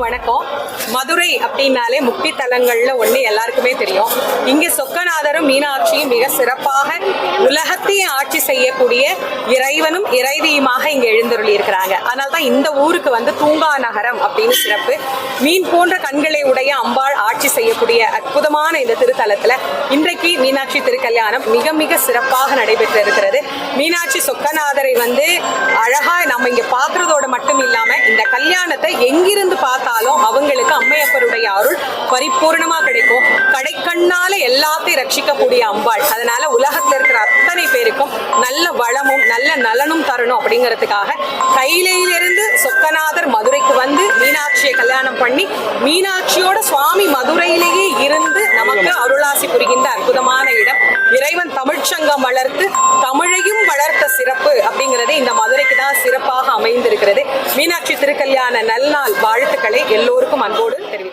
வணக்கம். மதுரை அப்படின்னாலே முக்தி தலங்கள்ல ஒண்ணு எல்லாருக்குமே தெரியும். இங்கே சொக்கநாதரும் மீனாட்சியும் மிக சிறப்பாக உலகத்தையே ஆட்சி செய்யக்கூடிய இறைவனும் இறைவியுமாக இங்க எழுந்தருளி இருக்கிறாங்க. அதனால தான் இந்த ஊருக்கு வந்து தூங்கா நகரம் அப்படின்னு சிறப்பு. மீன் போன்ற கண்களை உடைய அம்பாள் ஆட்சி செய்யக்கூடிய அற்புதமான இந்த திருத்தலத்துல இன்றைக்கு மீனாட்சி திருக்கல்யாணம் மிக மிக சிறப்பாக நடைபெற்று இருக்கிறது. மீனாட்சி சொக்கநாதரை வந்து அழகா நம்ம இங்க பாக்குறதோட மட்டும் இல்லாம இந்த கல்யாணத்தை எங்கிருந்து பார்த்தாலும் அவங்களுக்கு அம்மையப்பருடைய அருள் பரிபூர்ணமா கிடைக்கும். கடைக்கண்ணால எல்லாத்தையும் ரட்சிக்கக்கூடிய அம்பாள். அதனால உலகத்துல இருக்கிற அத்தனை பேருக்கும் நல்ல வளமும் நல்ல நலனும் தரணும் அப்படிங்கிறதுக்காக கையிலிருந்து சொக்கநாதர் மதுரைக்கு வந்து மீனாட்சியை கல்யாணம் பண்ணி மீனாட்சியோட சுவாமி மதுரையிலேயே இருந்து நமக்கு அருளாசி புரிகின்ற அற்புதமான இடம். இறைவன் தமிழ்ச்சங்கம் வளர்த்து தமிழையும் வளர்த்த சிறப்பு அப்படிங்கிறது இந்த மதுரைக்கு தான் சிறப்பாக அமைந்திருக்கிறது. மீனாட்சி திருக்கல்யாண நல்நாள் வாழ்த்துக்களை எல்லோருக்கும் அன்போடு தெரிவித்துள்ளேன்.